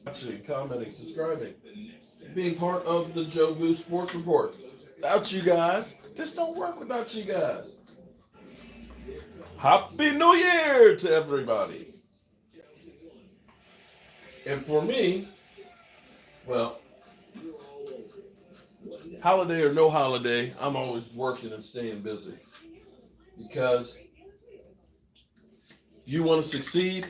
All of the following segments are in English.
Watching, commenting, subscribing, being part of the Jobu Sports Report. Without you guys, this don't work without you guys. Happy New Year to everybody. And for me, well, holiday or no holiday, I'm always working and staying busy. Because you want to succeed,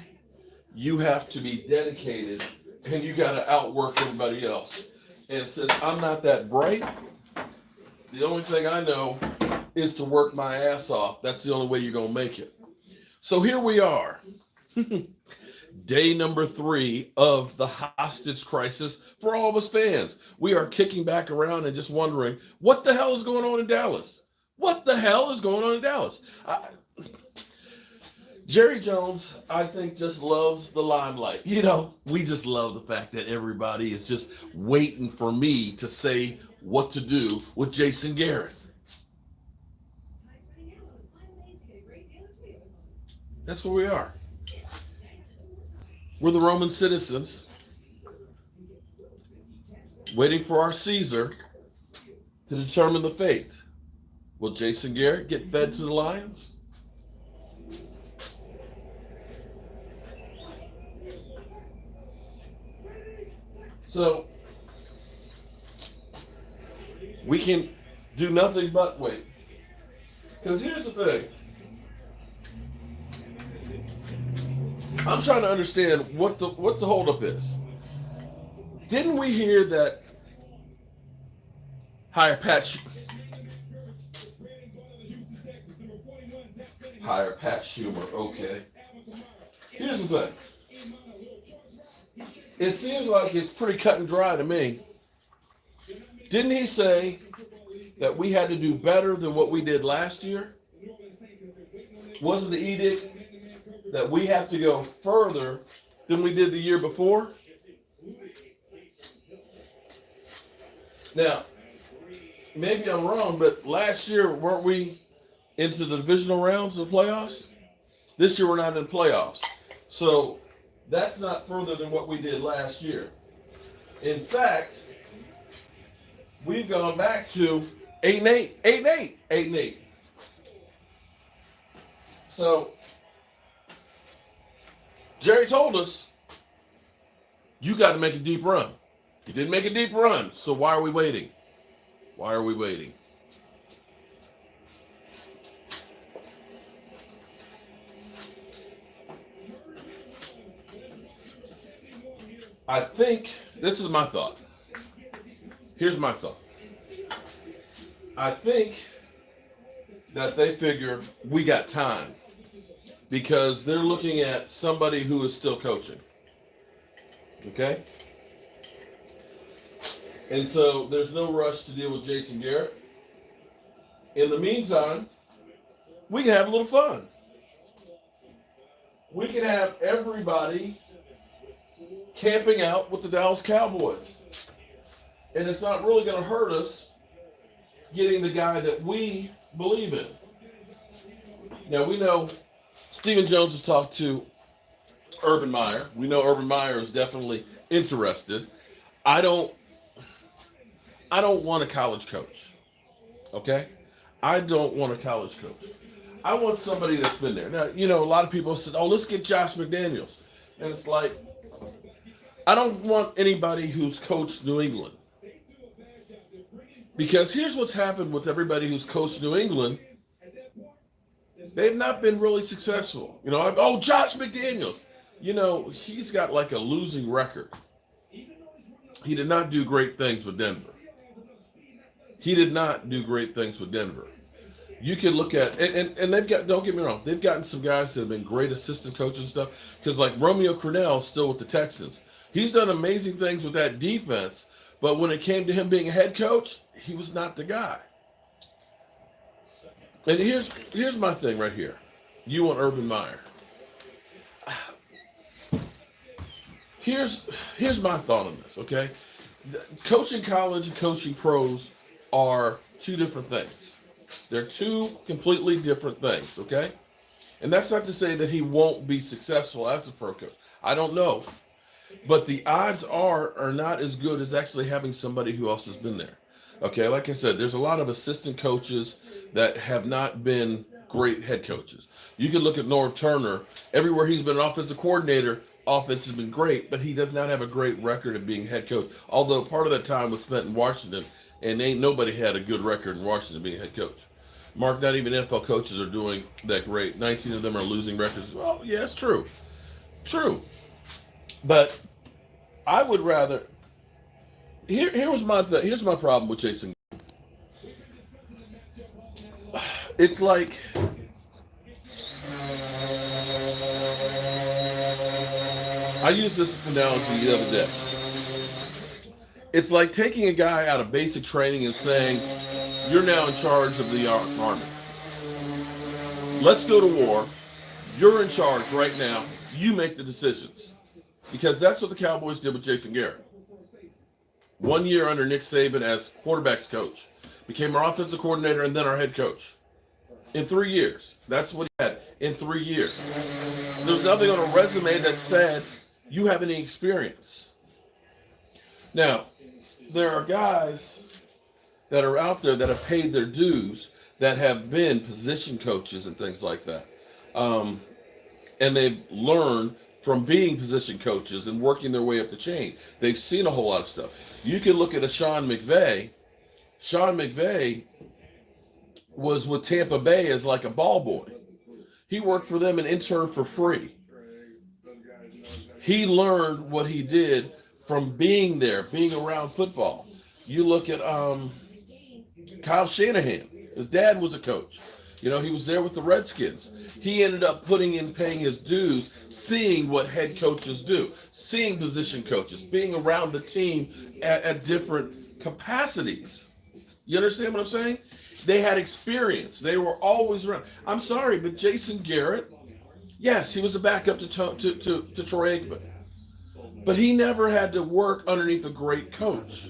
you have to be dedicated and you got to outwork everybody else. And since I'm not that bright, the only thing I know is to work my ass off. That's the only way you're going to make it. So here we are. Day number 3 of the hostage crisis for all of us fans. We are kicking back around and just wondering, what the hell is going on in Dallas? What the hell is going on in Dallas? Jerry Jones, I think, just loves the limelight. You know, we just love the fact that everybody is just waiting for me to say what to do with Jason Garrett. That's where we are. We're the Roman citizens waiting for our Caesar to determine the fate. Will Jason Garrett get fed to the Lions? So we can do nothing but wait. Because here's the thing. I'm trying to understand what the holdup is. Didn't we hear that hire Pat Schumer? Okay. Here's the thing. It seems like it's pretty cut and dry to me. Didn't he say that we had to do better than what we did last year? Wasn't the edict that we have to go further than we did the year before? Now, maybe I'm wrong, but last year, weren't we into the divisional rounds of playoffs? This year, we're not in playoffs. So that's not further than what we did last year. In fact, we've gone back to 8-8. So Jerry told us, you got to make a deep run. You didn't make a deep run, so why are we waiting? Why are we waiting? I think, this is my thought. Here's my thought. I think that they figure we got time because they're looking at somebody who is still coaching. Okay? And so there's no rush to deal with Jason Garrett. In the meantime, we can have a little fun. We can have everybody camping out with the Dallas Cowboys. And it's not really going to hurt us getting the guy that we believe in. Now, we know Stephen Jones has talked to Urban Meyer. We know Urban Meyer is definitely interested. I don't want a college coach. Okay? I don't want a college coach. I want somebody that's been there. Now, you know, a lot of people said, oh, let's get Josh McDaniels. And it's like, I don't want anybody who's coached New England. Because here's what's happened with everybody who's coached New England. They've not been really successful. You know, oh, Josh McDaniels. You know, he's got like a losing record. He did not do great things with Denver. You can look at, and they've got, don't get me wrong, they've gotten some guys that have been great assistant coaches and stuff. Because like Romeo Crennel is still with the Texans. He's done amazing things with that defense. But when it came to him being a head coach, he was not the guy. And here's my thing right here. You and Urban Meyer. Here's my thought on this, okay? Coaching college and coaching pros are two different things. They're two completely different things, okay? And that's not to say that he won't be successful as a pro coach. I don't know. But the odds are not as good as actually having somebody who else has been there. Okay, like I said, there's a lot of assistant coaches that have not been great head coaches. You can look at Norv Turner. Everywhere he's been an offensive coordinator, offense has been great, but he does not have a great record of being head coach. Although part of that time was spent in Washington, and ain't nobody had a good record in Washington being head coach. Mark, not even NFL coaches are doing that great. 19 of them are losing records. Well, yeah, it's true. True. But I would rather. Here's my thing. Here's my problem with Jason. It's like I used this analogy the other day. It's like taking a guy out of basic training and saying, "You're now in charge of the army. Let's go to war. You're in charge right now. You make the decisions." Because that's what the Cowboys did with Jason Garrett. 1 year under Nick Saban as quarterback's coach. Became our offensive coordinator and then our head coach. In 3 years. That's what he had in 3 years. There's nothing on a resume that said you have any experience. Now, there are guys that are out there that have paid their dues that have been position coaches and things like that. And they've learned from being position coaches and working their way up the chain. They've seen a whole lot of stuff. You can look at a Sean McVay. Sean McVay was with Tampa Bay as like a ball boy. He worked for them and interned for free. He learned what he did from being there, being around football. You look at Kyle Shanahan. His dad was a coach. You know, he was there with the Redskins. He ended up paying his dues, seeing what head coaches do, seeing position coaches, being around the team at different capacities. You understand what I'm saying? They had experience. They were always around. I'm sorry, but Jason Garrett, yes, he was a backup to Troy Aikman. But he never had to work underneath a great coach.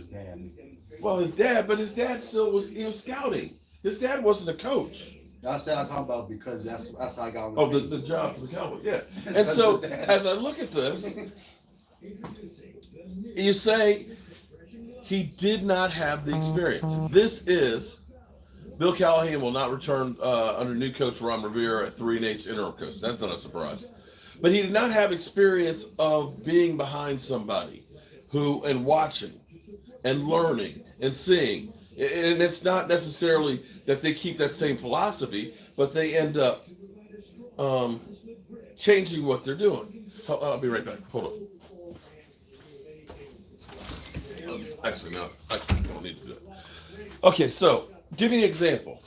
Well, his dad still was scouting. His dad wasn't a coach. I said I'm talking about because that's how I got on the team. The job for the Cowboys, yeah. And so as I look at this, you say he did not have the experience. This is Bill Callahan will not return under new coach Ron Rivera at 3-8 interim coach. That's not a surprise. But he did not have experience of being behind somebody and watching and learning and seeing. And it's not necessarily that they keep that same philosophy, but they end up changing what they're doing. I'll be right back. Hold on. Actually, no, I don't need to do it. Okay, so give me an example.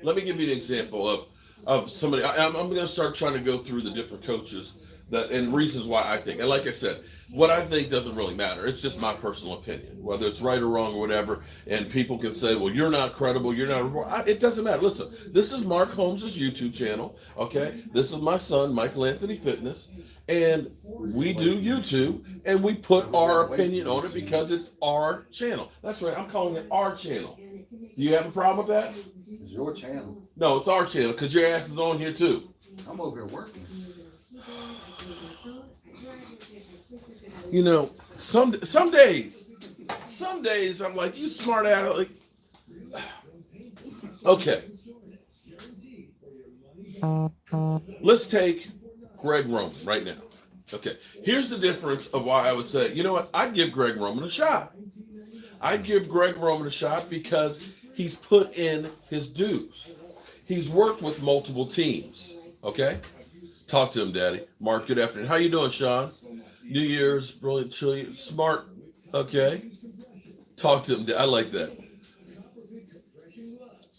Let me give you an example of somebody. I'm going to start trying to go through the different coaches and reasons why I think. And like I said, what I think doesn't really matter. It's just my personal opinion, whether it's right or wrong or whatever. And people can say, well, you're not credible. You're not. It doesn't matter. Listen, this is Mark Holmes' YouTube channel. Okay. This is my son, Michael Anthony Fitness. And we do YouTube and we put our opinion on it because it's our channel. That's right. I'm calling it our channel. Do you have a problem with that? It's your channel. No, it's our channel because your ass is on here too. I'm over here working. You know, some days I'm like, you smart ass. Like, okay. Let's take Greg Roman right now. Okay. Here's the difference of why I would say, you know what? I'd give Greg Roman a shot. I'd give Greg Roman a shot because he's put in his dues. He's worked with multiple teams. Okay? Talk to him, Daddy. Mark, good afternoon. How you doing, Sean? New Year's, brilliant, chilly, smart. Okay. Talk to him. I like that.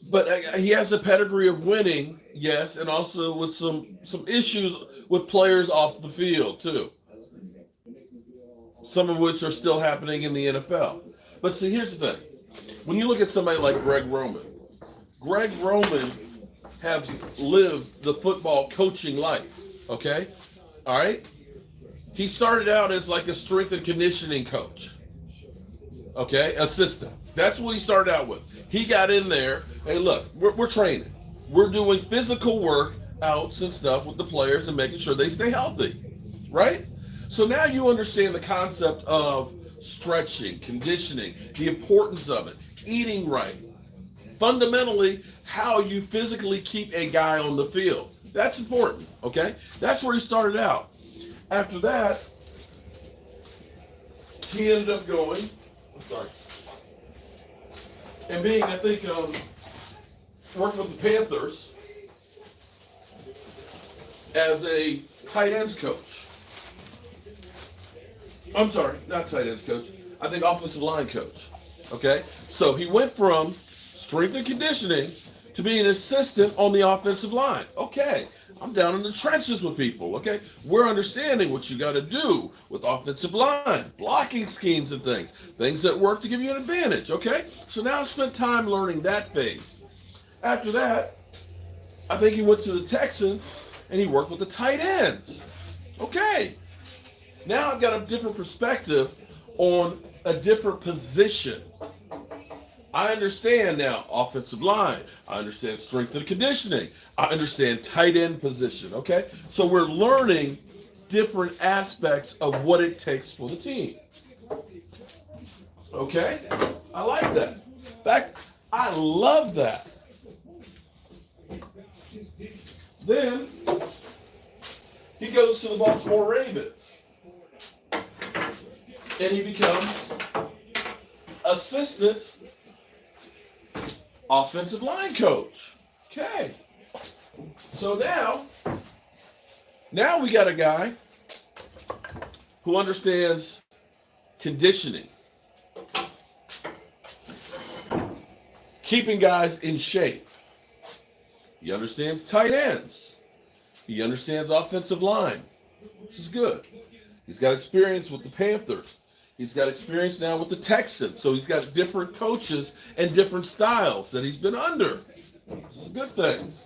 But he has a pedigree of winning, yes, and also with some issues with players off the field, too. Some of which are still happening in the NFL. But see, here's the thing. When you look at somebody like Greg Roman has lived the football coaching life, okay? All right? He started out as like a strength and conditioning coach, okay? Assistant. That's what he started out with. He got in there, hey, look, we're training. We're doing physical work outs and stuff with the players and making sure they stay healthy, right? So now you understand the concept of stretching, conditioning, the importance of it, eating right. Fundamentally, how you physically keep a guy on the field. That's important, okay? That's where he started out. After that, he ended up going, and being, I think, working with the Panthers as a tight ends coach. I'm sorry, not tight ends coach. I think offensive line coach. Okay? So he went from strength and conditioning to being an assistant on the offensive line. Okay. I'm down in the trenches with people. Okay? We're understanding what you got to do with offensive line, blocking schemes and things that work to give you an advantage. Okay? So now I spent time learning that phase. After that, I think he went to the Texans and he worked with the tight ends. Okay. Now I've got a different perspective on a different position. I understand now offensive line. I understand strength and conditioning. I understand tight end position, okay? So we're learning different aspects of what it takes for the team. Okay? I like that. In fact, I love that. Then he goes to the Baltimore Ravens. And he becomes assistant offensive line coach. Okay. So now we got a guy who understands conditioning, keeping guys in shape. He understands tight ends. He understands offensive line. This is good. He's got experience with the Panthers. He's got experience now with the Texans. So he's got different coaches and different styles that he's been under. This is good things.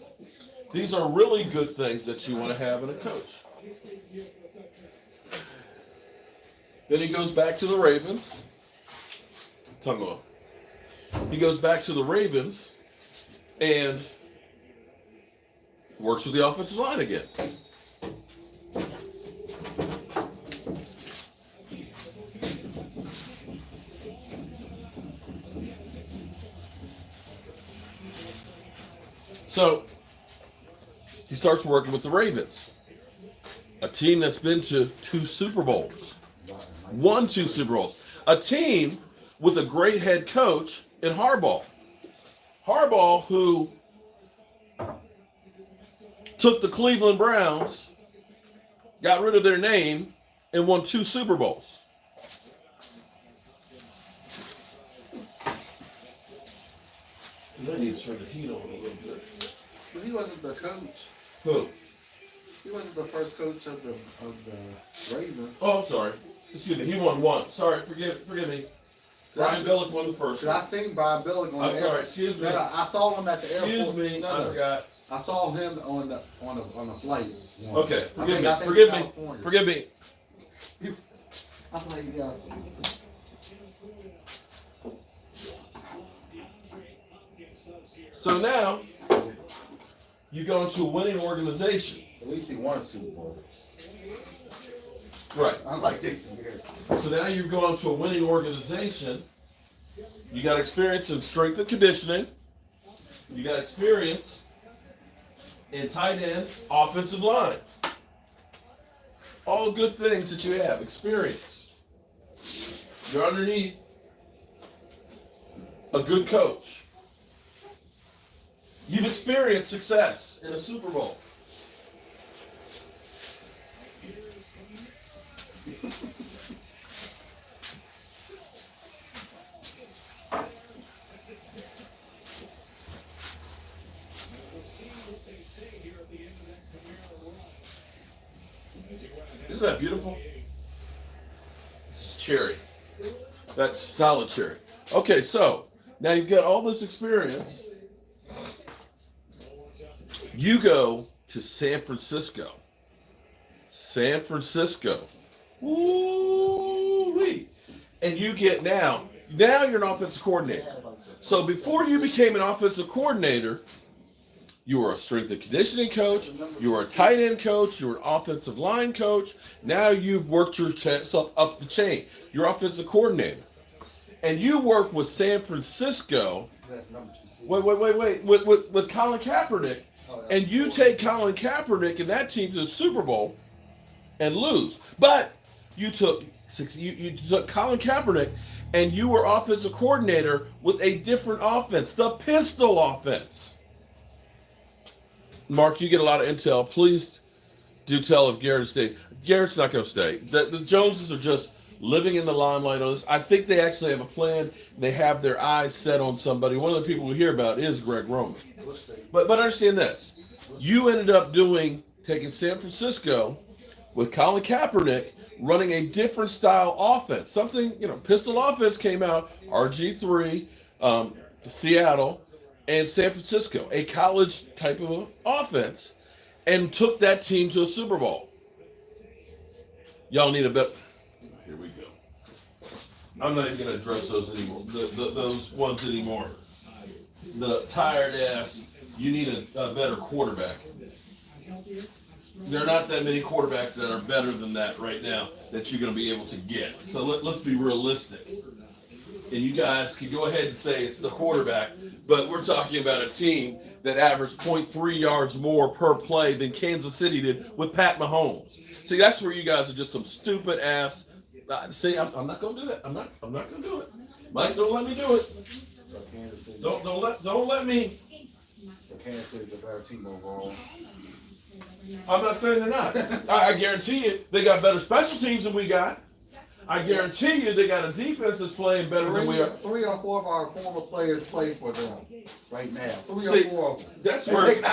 These are really good things that you want to have in a coach. Then he goes back to the Ravens. Tongue off. He goes back to the Ravens and works with the offensive line again. So he starts working with the Ravens, a team that's been to 2 Super Bowls, won 2 Super Bowls, a team with a great head coach in Harbaugh. Harbaugh, who took the Cleveland Browns, got rid of their name, and won 2 Super Bowls. I need to turn the heat on a little bit. But he wasn't the coach. Who? He wasn't the first coach of the Ravens. Oh, I'm sorry. Excuse me. He won 1. Sorry, forgive me. Brian Billick won the first one. I seen Brian Billick on I'm sorry. Excuse me. I saw him at the airport. Excuse me. I forgot. I saw him on a flight. Once. Okay. I think Forgive me. I'm like, yeah. So now you go into a winning organization. At least he won a Super Bowl. Right. Unlike Jason Garrett. So now you go into a winning organization. You got experience in strength and conditioning. You got experience in tight end, offensive line. All good things that you have. Experience. You're underneath a good coach. You've experienced success in a Super Bowl. Isn't that beautiful? It's cherry. That's solid cherry. Okay, so now you've got all this experience. You go to San Francisco. San Francisco. Woo-wee. And you get now you're an offensive coordinator. So before you became an offensive coordinator, You were a strength and conditioning coach. You were a tight end coach. You were an offensive line coach. Now you've worked yourself up the chain. You're offensive coordinator. And you work with San Francisco. Wait. With Colin Kaepernick. And you take Colin Kaepernick and that team to the Super Bowl and lose. But you took Colin Kaepernick and you were offensive coordinator with a different offense, the pistol offense. Mark, you get a lot of intel. Please do tell if Garrett stayed. Garrett's not going to stay. The Joneses are just living in the limelight on this. I think they actually have a plan. They have their eyes set on somebody. One of the people we hear about is Greg Roman. But understand this. You ended up taking San Francisco with Colin Kaepernick running a different style offense. Something, pistol offense came out, RG3, Seattle, and San Francisco, a college type of offense, and took that team to a Super Bowl. Y'all need a bit. Here we go. I'm not even going to address those anymore. Those ones anymore. The tired ass. You need a better quarterback. There are not that many quarterbacks that are better than that right now that you're going to be able to get. So let's be realistic. And you guys can go ahead and say it's the quarterback, but we're talking about a team that averaged 0.3 yards more per play than Kansas City did with Pat Mahomes. See, that's where you guys are just some stupid ass. See, I'm not going to do that. I'm not going to do it. Mike, don't let me do it. Don't let me. Kansas City's a better team overall. I'm not saying they're not. I guarantee you they got better special teams than we got. I guarantee you they got a defense that's playing better than we are. 3 or 4 of our former players play for them right now. 3 or 4 of them. That's where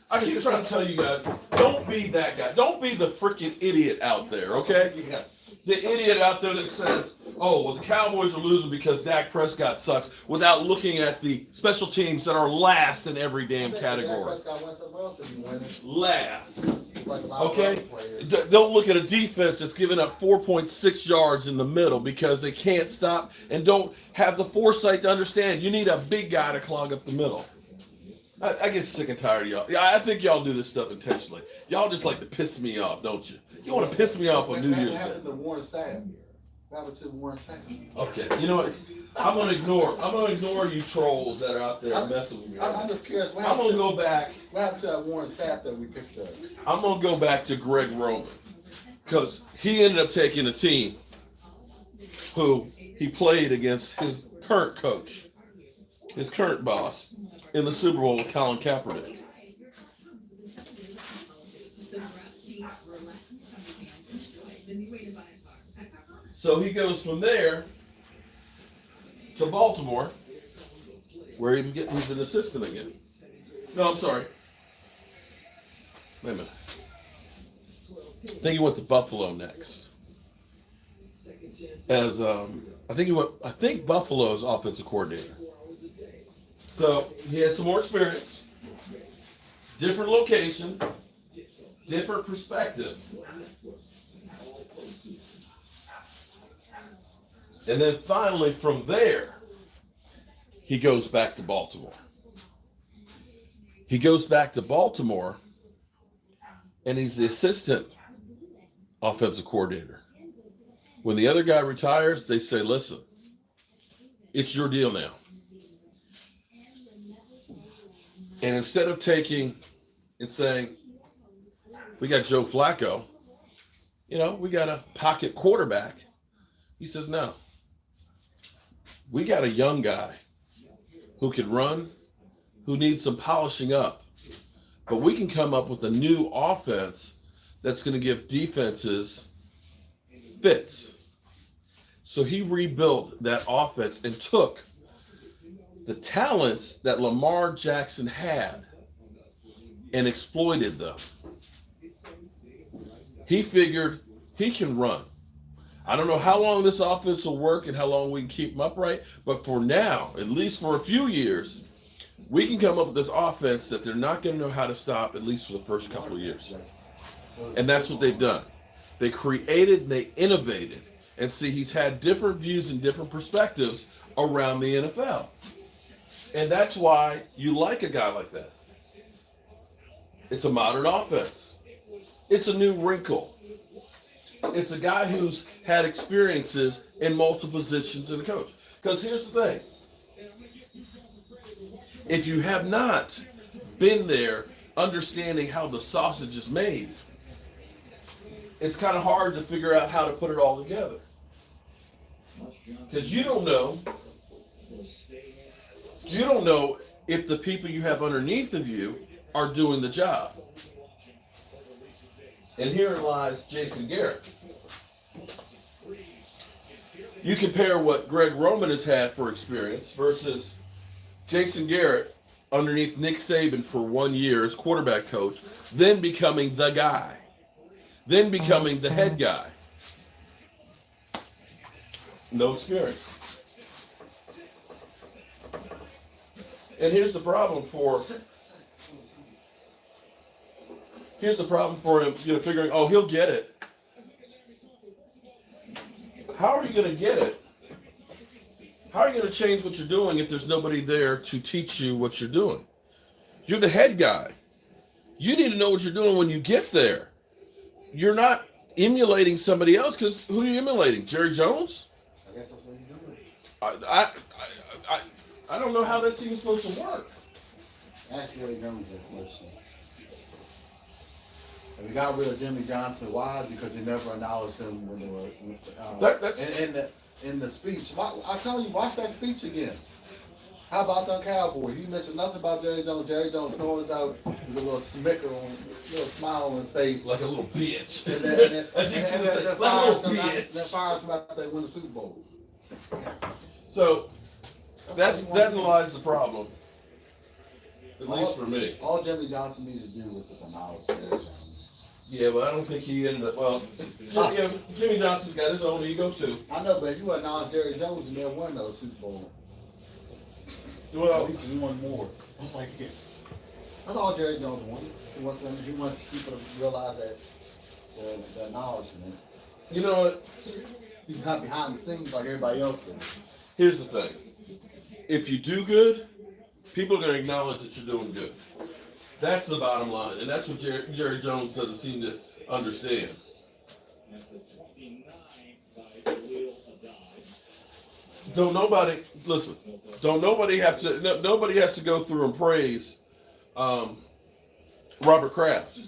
I keep trying to tell you guys, don't be that guy. Don't be the freaking idiot out there, okay? Yeah. The idiot out there that says, oh, well, the Cowboys are losing because Dak Prescott sucks, without looking at the special teams that are last in every damn category. Last. Okay? Don't look at a defense that's giving up 4.6 yards in the middle because they can't stop and don't have the foresight to understand you need a big guy to clog up the middle. I get sick and tired of y'all. Yeah, I think y'all do this stuff intentionally. Y'all just like to piss me off, don't you? You want to piss me off on New Year's Day. What happened to Warren Sapp? What happened to Warren Sapp? Okay, you know what? I'm gonna ignore you trolls that are out there messing with me. I'm just curious. I'm gonna go back. What happened to that Warren Sapp that we picked up? I'm gonna go back to Greg Roman because he ended up taking a team who he played against his current coach, his current boss, in the Super Bowl with Colin Kaepernick. So he goes from there to Baltimore, where he's an assistant again. No, I'm sorry. Wait a minute. I think he went to Buffalo next. As I think Buffalo's offensive coordinator. So he had some more experience, different location, different perspective. And then finally from there, he goes back to Baltimore. He goes back to Baltimore and he's the assistant offensive coordinator. When the other guy retires, they say, listen, it's your deal now. And instead of taking and saying, we got Joe Flacco, we got a pocket quarterback, he says, no. We got a young guy who can run, who needs some polishing up. But we can come up with a new offense that's going to give defenses fits. So he rebuilt that offense and took the talents that Lamar Jackson had and exploited them. He figured he can run. I don't know how long this offense will work and how long we can keep them upright, but for now, at least for a few years, we can come up with this offense that they're not going to know how to stop, at least for the first couple of years. And that's what they've done. They created and they innovated. And see, he's had different views and different perspectives around the NFL. And that's why you like a guy like that. It's a modern offense. It's a new wrinkle. It's a guy who's had experiences in multiple positions in the coach. Because here's the thing. If you have not been there understanding how the sausage is made, it's kind of hard to figure out how to put it all together. Because you don't know if the people you have underneath of you are doing the job. And herein lies Jason Garrett. You compare what Greg Roman has had for experience versus Jason Garrett underneath Nick Saban for 1 year as quarterback coach, then becoming the guy, then becoming the head guy. No experience. And here's the problem for him, figuring, oh, he'll get it. How are you going to get it? How are you going to change what you're doing if there's nobody there to teach you what you're doing? You're the head guy. You need to know what you're doing when you get there. You're not emulating somebody else, because who are you emulating? Jerry Jones? I guess that's what you're doing. I don't know how that's even supposed to work. Ask Jerry Jones that question. And we got rid of Jimmy Johnson. Why? Because they never acknowledged him when they were in the speech. I tell you, watch that speech again. How about the Cowboys? He mentioned nothing about Jerry Jones. Jerry Jones snorts out with a little smicker on, a little smile on his face, like a little bitch. And then fires him after they win the Super Bowl. So that lies the problem. At least for me. All Jimmy Johnson needed to do was just acknowledge Jerry Jones. Yeah, but I don't think he ended up. Well, Jimmy Johnson's got his own ego too. I know, but if you acknowledge Jerry Jones, and they'll win those Super Bowl. Well, at least he won more. That's like, yeah. That's all Jerry Jones wanted. He wants people to realize that the acknowledgement. You know what? He's not behind the scenes like everybody else is. Here's the thing. If you do good, people are going to acknowledge that you're doing good. That's the bottom line, and that's what Jerry Jones doesn't seem to understand. Nobody has to go through and praise Robert Kraft.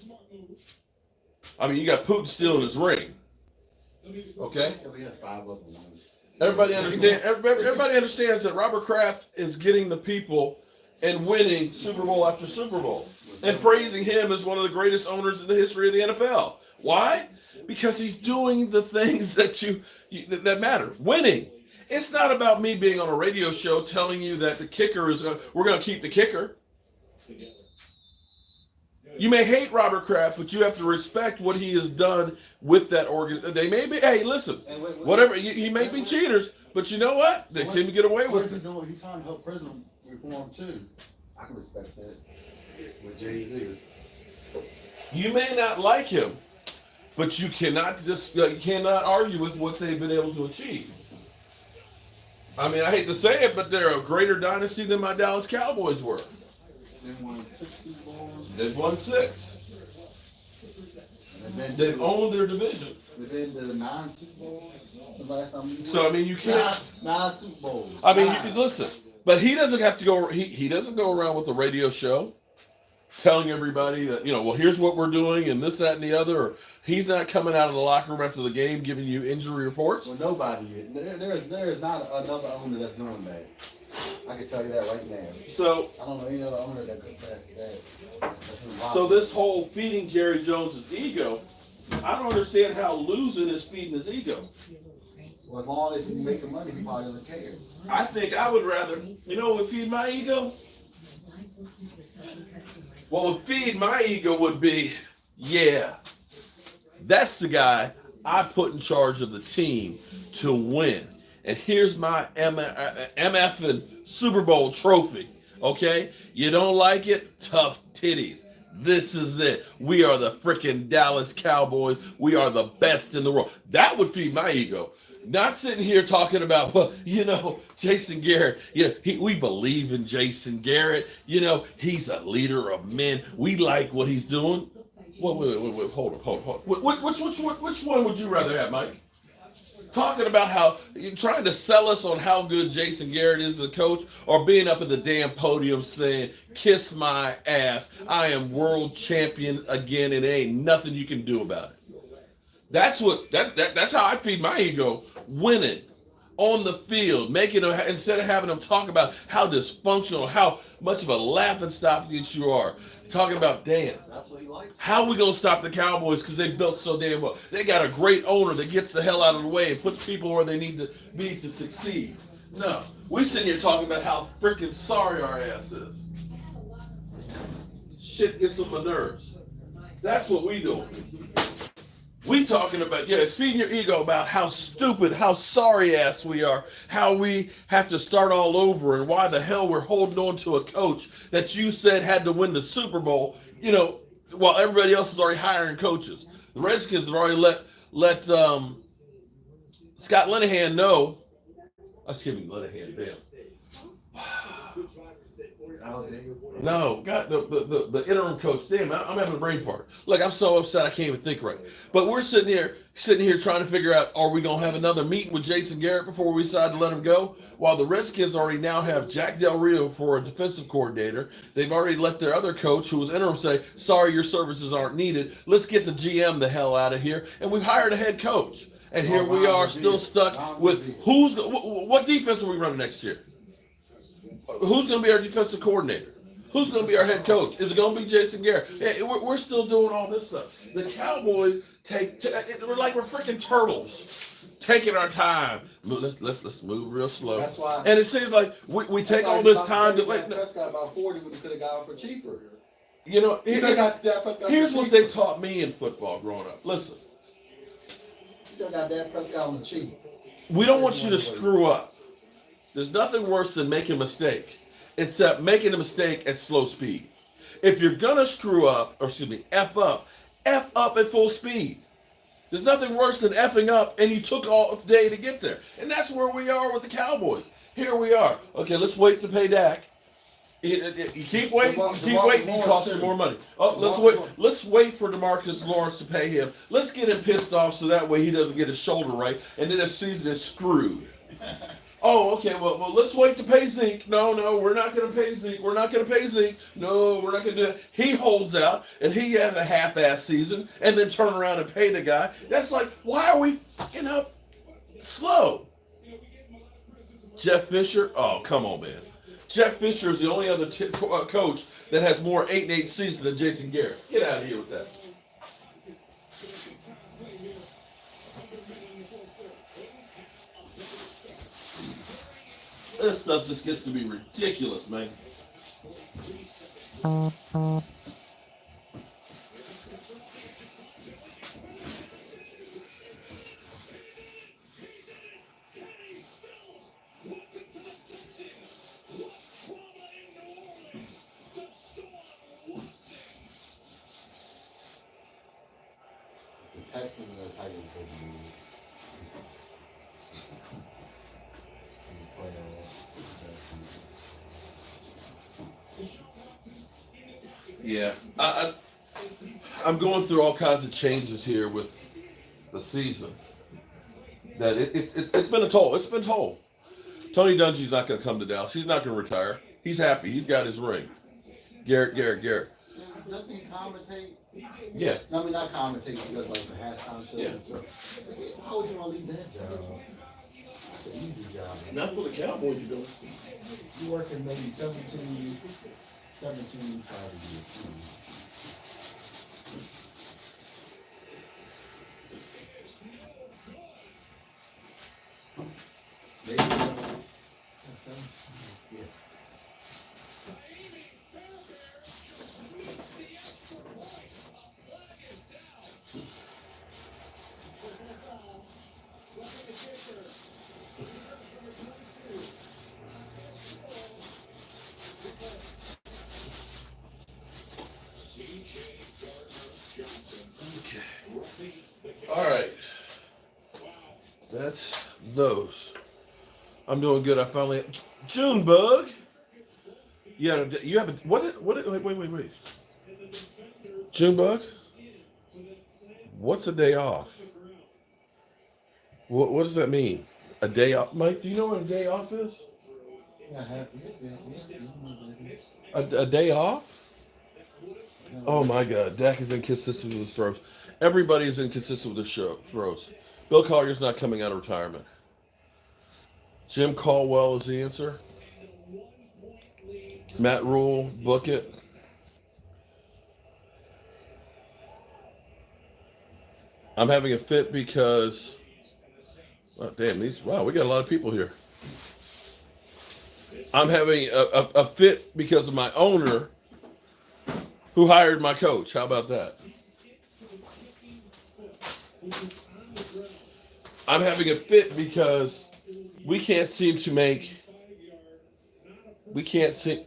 I mean, you got Putin stealing his ring. Okay? Everybody understands that Robert Kraft is getting the people and winning Super Bowl after Super Bowl and praising him as one of the greatest owners in the history of the NFL. Why? Because he's doing the things that matter. Winning. It's not about me being on a radio show telling you that the kicker we're going to keep the kicker. You may hate Robert Kraft, but you have to respect what he has done with that organization. They may be, hey, listen, whatever, he may be cheaters, but you know what? They seem to get away with it. He's trying to help prison reform too. I can respect that with Jay-Z. You may not like him, but you cannot argue with what they've been able to achieve. I mean, I hate to say it, but they're a greater dynasty than my Dallas Cowboys were. They won 6 Super Bowls. They've won 6. They've owned their division. Within the 9 Super Bowls. So I mean, you can't. 9 Super Bowls. I mean, you can listen, but he doesn't have to go. He doesn't go around with the radio show telling everybody that, well, here's what we're doing and this, that, and the other. Or he's not coming out of the locker room after the game giving you injury reports. Well, nobody is. There is not another owner that's doing that. I can tell you that right now. So I don't know any other owner that could say that. So this whole feeding Jerry Jones' ego, I don't understand how losing is feeding his ego. Well, as long as he's making money, he probably doesn't care. I think I would rather, what would feed my ego? What would feed my ego would be, yeah, that's the guy I put in charge of the team to win. And here's my MF and Super Bowl trophy, okay? You don't like it? Tough titties. This is it. We are the freaking Dallas Cowboys. We are the best in the world. That would feed my ego. Not sitting here talking about, well, Jason Garrett. We believe in Jason Garrett. He's a leader of men. We like what he's doing. Wait, hold on. Which one would you rather have, Mike? Talking about how you're trying to sell us on how good Jason Garrett is as a coach, or being up at the damn podium saying, "Kiss my ass, I am world champion again, and there ain't nothing you can do about it." That's how I feed my ego. Winning on the field, making them, instead of having them talk about how dysfunctional, how much of a laughingstock that you are. Talking about, damn, That's what he likes. how are we going to stop the Cowboys because they built so damn well? They got a great owner that gets the hell out of the way and puts people where they need to be to succeed. No, we sitting here talking about how freaking sorry our ass is. Shit gets on my nerves. That's what we doing. We talking about, it's feeding your ego about how stupid, how sorry ass we are, how we have to start all over, and why the hell we're holding on to a coach that you said had to win the Super Bowl, while everybody else is already hiring coaches. The Redskins have already let Scott Linehan know. Excuse me, Linehan, damn. No, God, the interim coach. Damn, I'm having a brain fart. Look, I'm so upset I can't even think right. But we're sitting here trying to figure out: are we gonna have another meeting with Jason Garrett before we decide to let him go? While the Redskins already now have Jack Del Rio for a defensive coordinator. They've already let their other coach, who was interim, say, "Sorry, your services aren't needed. Let's get the GM the hell out of here." And we've hired a head coach. And here we are, still stuck with what defense are we running next year? Who's going to be our defensive coordinator? Who's going to be our head coach? Is it going to be Jason Garrett? Yeah, we're still doing all this stuff. The Cowboys we're freaking turtles, taking our time. Let's move real slow. That's why. And it seems like we take all this time to wait. Prescott about 40 when he could have got him for cheaper. Here's what they taught me in football growing up. Listen. You still got Dak Prescott on the cheap. We don't want you to screw up. There's nothing worse than making a mistake, except making a mistake at slow speed. If you're gonna screw up, F up at full speed. There's nothing worse than effing up and you took all day to get there. And that's where we are with the Cowboys. Here we are. Okay, let's wait to pay Dak. You keep waiting, it costs you more money. Let's wait for DeMarcus Lawrence to pay him. Let's get him pissed off so that way he doesn't get his shoulder right, and then this season is screwed. Oh, okay, well, let's wait to pay Zeke. No, we're not going to pay Zeke. We're not going to pay Zeke. No, we're not going to do it. He holds out, and he has a half-ass season, and then turn around and pay the guy. That's like, why are we fucking up slow? Jeff Fisher? Oh, come on, man. Jeff Fisher is the only other coach that has more 8-8 seasons than Jason Garrett. Get out of here with that. This stuff just gets to be ridiculous, man. Yeah, I'm going through all kinds of changes here with the season. That it's been a toll. It's been toll. Tony Dungy's not going to come to Dallas. He's not going to retire. He's happy. He's got his ring. Garrett. Doesn't he commentate? Yeah. I mean, not commentate because like the halftime show. Yeah. And stuff. How would you want to leave that job? That's an easy job. Not for the Cowboys, you don't. You working maybe 17 probably. Maybe. Yeah. All right. That's those. I'm doing good. I finally Junebug. Yeah, you have a wait. Junebug. What's a day off? What does that mean? A day off, Mike? Do you know what a day off is? A day off? Oh my God, Dak is inconsistent with his throws. Everybody is inconsistent with their throws. Bill Collier's not coming out of retirement. Jim Caldwell is the answer. Matt Rule, book it. I'm having a fit because, oh, damn, we got a lot of people here. I'm having a fit because of my owner who hired my coach. How about that? I'm having a fit because we can't seem to make.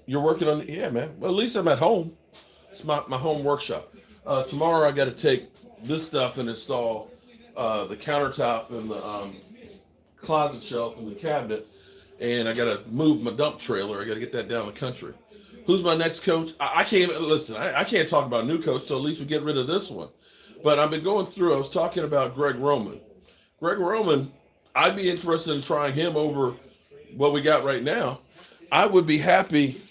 You're working on. Yeah, man. Well, at least I'm at home. It's my home workshop. Tomorrow I got to take this stuff and install the countertop and the closet shelf and the cabinet. And I got to move my dump trailer. I got to get that down the country. Who's my next coach? I can't listen. I can't talk about a new coach, so at least we get rid of this one. But I've been going through. I was talking about Greg Roman. Greg Roman, I'd be interested in trying him over what we got right now. I would be happy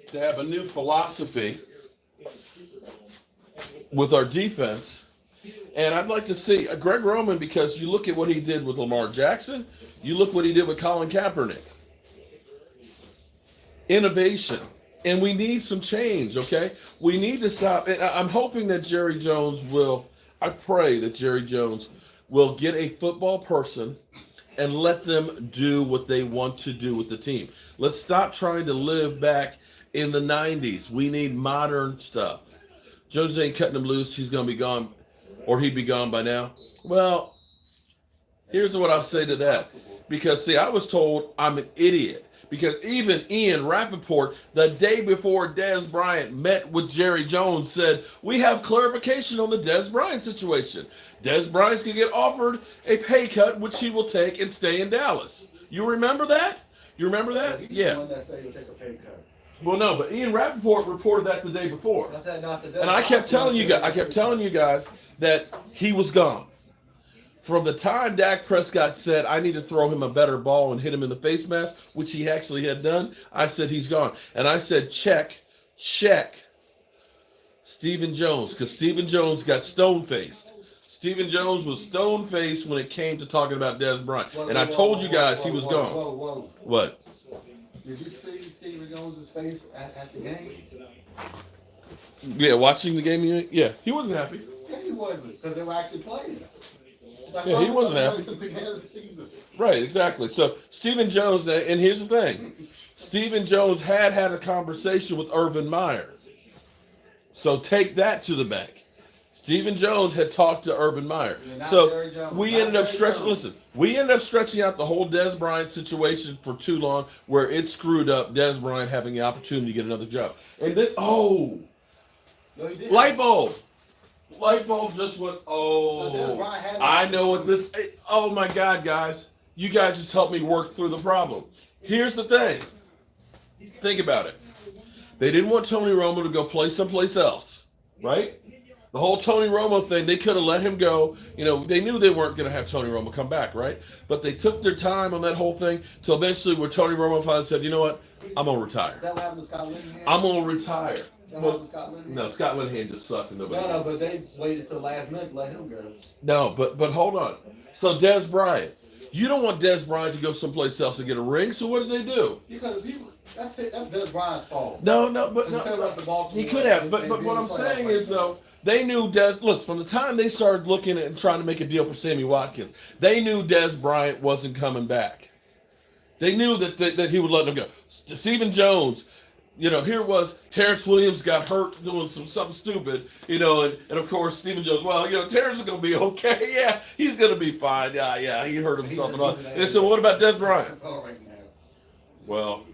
to have a new philosophy with our defense. And I'd like to see Greg Roman, because you look at what he did with Lamar Jackson. You look what he did with Colin Kaepernick. Innovation. And we need some change, okay? We need to stop. And I'm hoping that Jerry Jones I pray that Jerry Jones will get a football person and let them do what they want to do with the team. Let's stop trying to live back in the 90s. We need modern stuff. Jones ain't cutting him loose. He's going to be gone, or he'd be gone by now. Well, here's what I'll say to that. Because, see, I was told I'm an idiot. Because even Ian Rappaport, the day before Dez Bryant met with Jerry Jones, said, we have clarification on the Dez Bryant situation. Dez Bryant's going to get offered a pay cut, which he will take and stay in Dallas. You remember that? You remember that? Yeah. The one that said he would take a pay cut. Well, no, but Ian Rappaport reported that the day before. And I kept telling you guys that he was gone. From the time Dak Prescott said, I need to throw him a better ball and hit him in the face mask, which he actually had done, I said he's gone. And I said, check Stephen Jones, because Stephen Jones got stone-faced. Stephen Jones was stone-faced when it came to talking about Dez Bryant. And I told you guys he was gone. Whoa. What? Did you see Stephen Jones' face at the game? Yeah, watching the game, yeah, he wasn't happy. Yeah, he wasn't, because they were actually playing. Yeah, he wasn't happy. Right, exactly. So Stephen Jones, and here's the thing. Stephen Jones had a conversation with Urban Meyer. So take that to the bank. Stephen Jones had talked to Urban Meyer. So we ended up stretching out the whole Dez Bryant situation for too long, where it screwed up Dez Bryant having the opportunity to get another job. And then, light bulb. Light bulb just went, I know what this, oh my God, guys. You guys just helped me work through the problem. Here's the thing. Think about it. They didn't want Tony Romo to go play someplace else, right? The whole Tony Romo thing, they could have let him go. You know, they knew they weren't going to have Tony Romo come back, right? But they took their time on that whole thing till eventually where Tony Romo finally said, you know what? I'm going to retire. Is that what happened to Scott Linehan? I'm going to retire. Well, Scott Linehan? No, Scott Linehan just sucked. And nobody No, but they waited till the last minute to let him go. No, but hold on. So Dez Bryant, you don't want Dez Bryant to go someplace else and get a ring. So what did they do? Because people, that's Dez Bryant's fault. No, he could have. But what I'm saying is though, they knew Dez. Look, from the time they started looking at and trying to make a deal for Sammy Watkins, they knew Dez Bryant wasn't coming back. They knew that he would let them go. Stephen Jones. You know, here was Terrence Williams got hurt doing something stupid, you know, and of course Stephen Jones, well, you know, Terrence is going to be okay. Yeah, he's going to be fine. Yeah, he hurt himself. And so what about Dez Bryant? Well,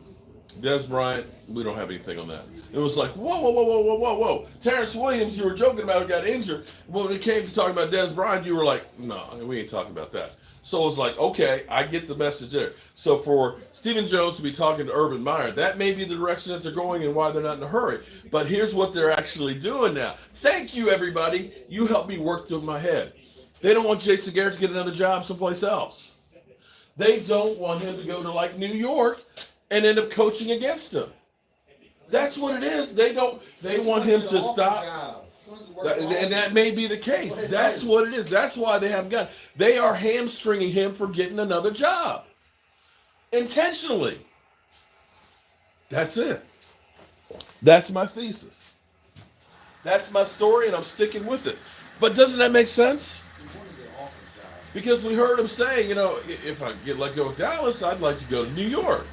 Des Bryant, we don't have anything on that. It was like, whoa. Terrence Williams, you were joking about, got injured. When it came to talking about Des Bryant, you were like, no, we ain't talking about that. So it was like, okay, I get the message there. So for Stephen Jones to be talking to Urban Meyer, that may be the direction that they're going and why they're not in a hurry. But here's what they're actually doing now. Thank you, everybody. You helped me work through my head. They don't want Jason Garrett to get another job someplace else. They don't want him to go to like New York and end up coaching against him. That's what it is. They want him to stop. And that may be the case. That's what it is. That's why they haven't got. They are hamstringing him for getting another job. Intentionally. That's it. That's my thesis. That's my story, and I'm sticking with it. But doesn't that make sense? Because we heard him say, if I get let go of Dallas, I'd like to go to New York.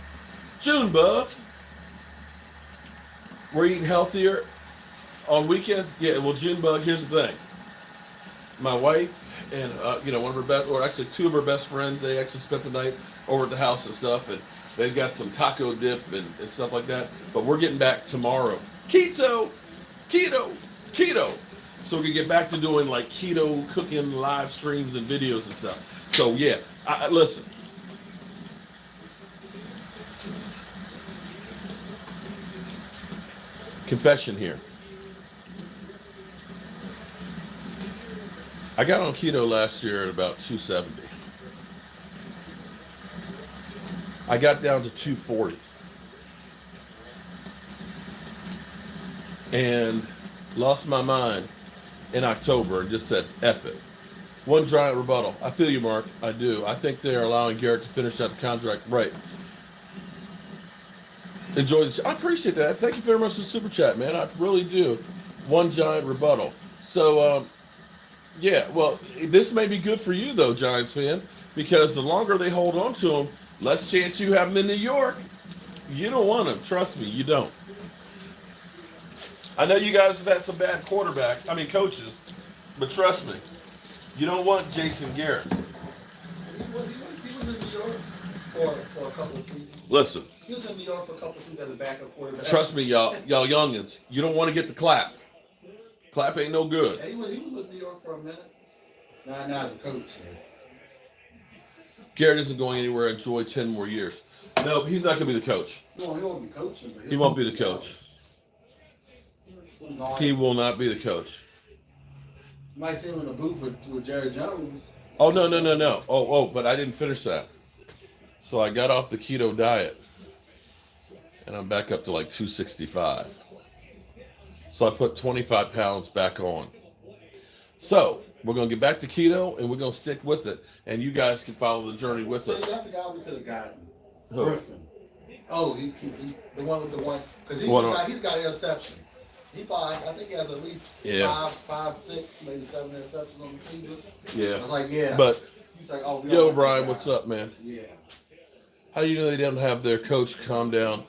Junebug. We're eating healthier on weekends. Yeah, well, Junebug, here's the thing. My wife and, one of her best, or actually two of her best friends, they actually spent the night over at the house and stuff, and they've got some taco dip and stuff like that. But we're getting back tomorrow. Keto. So we can get back to doing like keto cooking live streams and videos and stuff. So yeah, listen. Confession here. I got on keto last year at about 270. I got down to 240. And lost my mind in October and just said, F it. One giant rebuttal. I feel you, Mark. I do. I think they're allowing Garrett to finish out the contract. Right. Enjoy the show. I appreciate that. Thank you very much for the super chat, man. I really do. One giant rebuttal. So, yeah, well, this may be good for you, though, Giants fan, because the longer they hold on to him, less chance you have him in New York. You don't want him. Trust me, you don't. I know you guys have had some bad coaches, but trust me, you don't want Jason Garrett. He was in New York for a couple of seasons. Listen. He was in New York for a couple of seasons as a backup quarterback. Trust me, y'all youngins, you don't want to get the clap. Clap ain't no good. Yeah, he was with New York for a minute. Now as a coach. Garrett isn't going anywhere. Enjoy 10 more years. No, he's not going to be the coach. No, he won't be coaching. He won't be the coach. He will not be the coach. You might see him in the booth with Jerry Jones. Oh, no. Oh, but I didn't finish that. So I got off the keto diet. And I'm back up to like 265. So I put 25 pounds back on. So we're going to get back to keto and we're going to stick with it. And you guys can follow the journey with us. That's the guy we could have gotten. Who? Griffin. Oh, he the one with the one. Because he's got interception. He probably, I think he has at least 5, 6, maybe 7 interceptions on the season. Yeah. I was like, yeah. But, he's like, oh, yo, Brian, what's up, man? Yeah. How do you know they didn't have their coach calm down?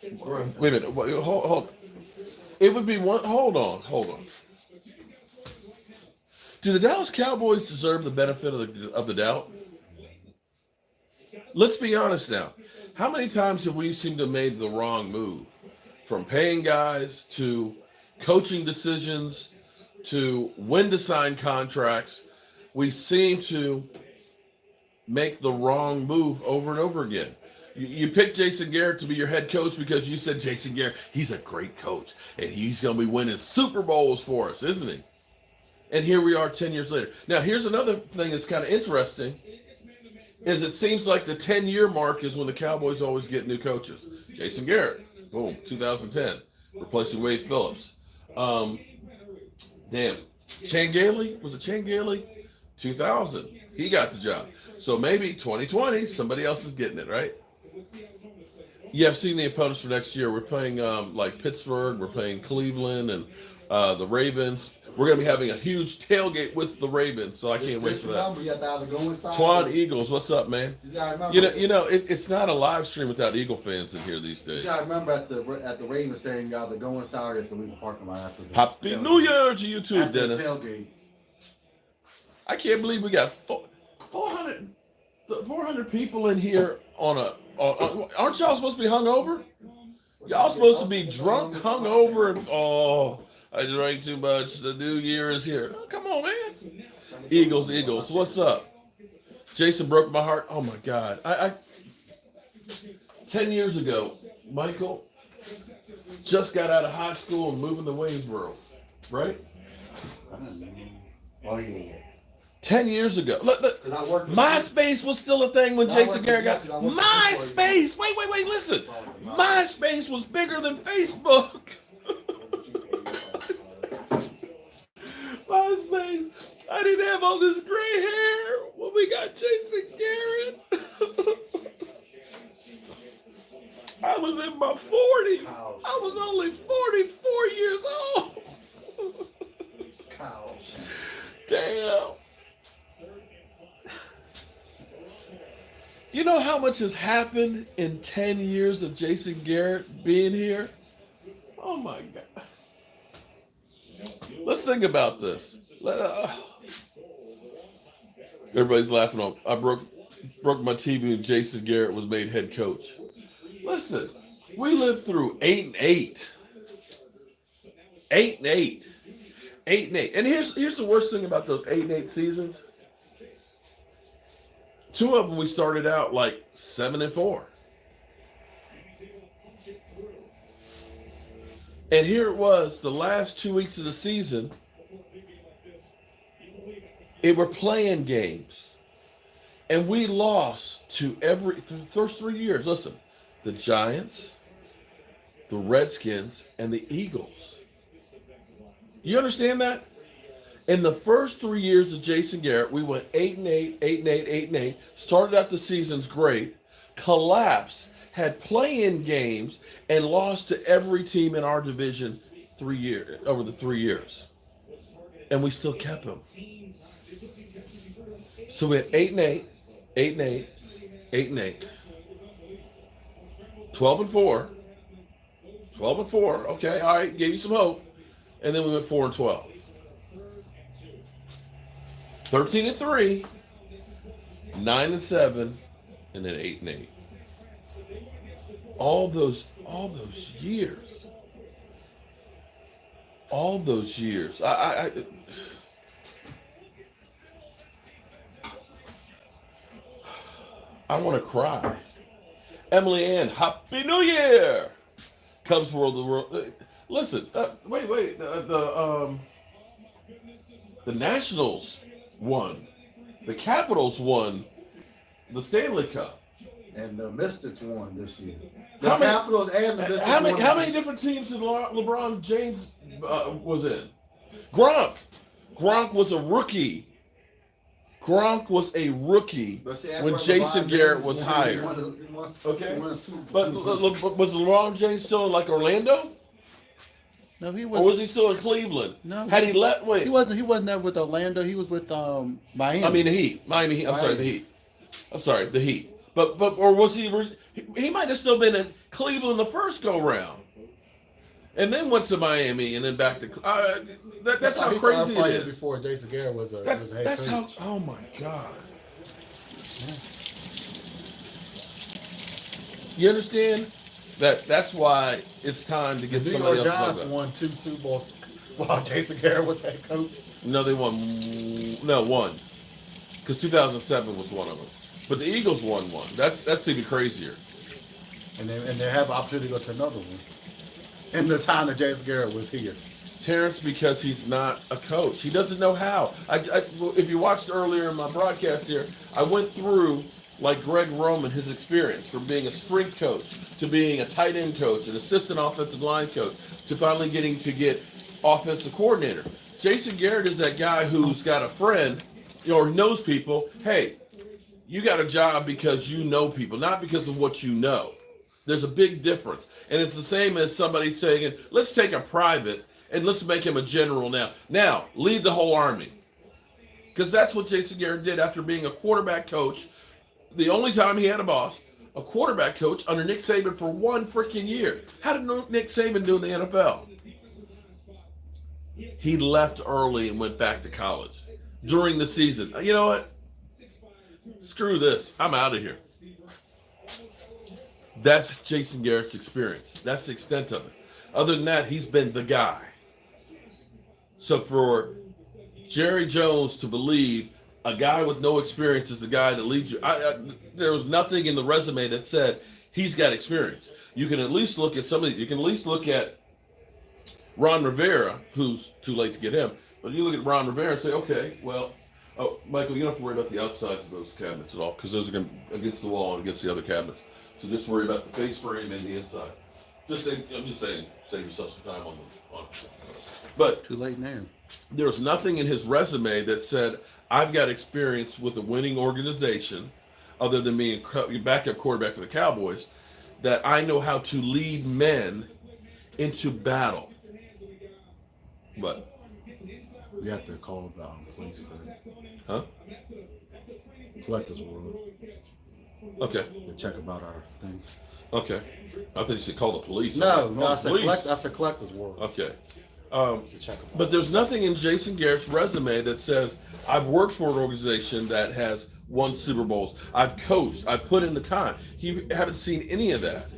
Wait a minute. Hold. It would be one. Hold on. Do the Dallas Cowboys deserve the benefit of the doubt? Let's be honest now. How many times have we seemed to have made the wrong move? From paying guys to coaching decisions to when to sign contracts, we seem to make the wrong move over and over again. You picked Jason Garrett to be your head coach because you said Jason Garrett, he's a great coach, and he's going to be winning Super Bowls for us, isn't he? And here we are 10 years later. Now, here's another thing that's kind of interesting, is it seems like the 10-year mark is when the Cowboys always get new coaches. Jason Garrett, boom, 2010, replacing Wade Phillips. Chan Gailey, was it Chan Gailey? 2000, he got the job. So maybe 2020, somebody else is getting it, right? Yeah, I've seen the opponents for next year. We're playing like Pittsburgh, we're playing Cleveland, and the Ravens. We're going to be having a huge tailgate with the Ravens, so I can't wait for that. You have to either go inside. Twan Eagles, what's up, man? It's not a live stream without Eagle fans in here these days. You got to remember at the Ravens thing, you either go inside or you have to leave the parking lot after the Happy tailgate. New Year to you too, After Dennis. the tailgate. I can't believe we got 400 people in here on a Aren't y'all supposed to be hungover? Y'all supposed to be drunk, hungover, and I drank too much. The new year is here. Oh, come on, man. Eagles. What's up? Jason broke my heart. Oh my God. I 10 years ago, Michael just got out of high school and moving to Waynesboro, right? Oh, yeah. 10 years ago. Look, MySpace was still a thing when Jason Garrett got. MySpace! Wait, listen. MySpace was bigger than Facebook. MySpace. I didn't have all this gray hair when we got Jason Garrett. I was in my 40s. I was only 44 years old. Damn. You know how much has happened in 10 years of Jason Garrett being here? Oh my God. Let's think about this. Everybody's laughing on. I broke my TV and Jason Garrett was made head coach. Listen, we lived through 8-8. 8-8. 8-8. And here's the worst thing about those 8-8 seasons. 2 of them we started out like 7-4. And here it was, the last 2 weeks of the season, it were playing games. And we lost to the first 3 years. Listen, the Giants, the Redskins, and the Eagles. You understand that? In the first 3 years of Jason Garrett, we went 8-8, 8-8, 8-8. Started out the seasons great, collapsed, had play-in games, and lost to every team in our division over the 3 years. And we still kept them. So we had 8-8, 8-8, 8-8. 12-4. 12-4. Okay, all right, gave you some hope. And then we went 4-12. 13-3, 9-7, and then 8-8. All those years. All those years. I want to cry. Emily Ann, Happy New Year! Cubs World. Listen, wait. The Nationals won. The Capitals won the Stanley Cup. And the Mystics won this year. The Capitals and the Mystics won. How many different teams did LeBron James was in? Gronk. Gronk was a rookie. Gronk was a rookie when Jason Garrett was hired. Okay? But was LeBron James still in like Orlando? No, he was. Or was he still in Cleveland? No, had he let wait? He wasn't there with Orlando. He was with Miami. I mean the Heat. Miami Heat. I'm sorry, the Heat. But or was he? He might have still been in Cleveland the first go round, and then went to Miami and then back to. That's how crazy it is. Before Jason Garrett was a head that's coach. how. Oh my God. Yeah. You understand? That's why it's time to get The New somebody York else. Giants won 2 Super Bowls while Jason Garrett was head coach. No, they won. No, one. Because 2007 was one of them. But the Eagles won one. That's even crazier. And they have the opportunity to go to another one. In the time that Jason Garrett was here. Terrence, because he's not a coach. He doesn't know how. If you watched earlier in my broadcast here, I went through, like Greg Roman, his experience from being a strength coach to being a tight end coach, an assistant offensive line coach, to finally getting to get offensive coordinator. Jason Garrett is that guy who's got a friend, or knows people. Hey, you got a job because you know people, not because of what you know. There's a big difference. And it's the same as somebody saying, let's take a private and let's make him a general now. Now, lead the whole army. Because that's what Jason Garrett did after being a quarterback coach. The only time he had a boss, a quarterback coach under Nick Saban for 1 freaking year. How did Nick Saban do in the NFL? He left early and went back to college during the season. You know what? Screw this. I'm out of here. That's Jason Garrett's experience. That's the extent of it. Other than that, he's been the guy. So for Jerry Jones to believe a guy with no experience is the guy that leads you, there was nothing in the resume that said he's got experience. You can at least look at somebody. You can at least look at Ron Rivera, who's too late to get him. But you look at Ron Rivera and say, okay, well, Michael, you don't have to worry about the outsides of those cabinets at all because those are going to against the wall and against the other cabinets. So just worry about the face frame and the inside. I'm just saying, save yourself some time on. But Too late now. there was nothing in his resume that said I've got experience with a winning organization, other than being backup quarterback for the Cowboys, that I know how to lead men into battle. But We have to call the police to huh? collect this world. Okay. To check about our things. Okay. I thought you said call the police. No, Call I the said police. collect this world. Okay. To check about But there's nothing in Jason Garrett's resume that says I've worked for an organization that has won Super Bowls. I've coached. I've put in the time. You haven't seen any of that.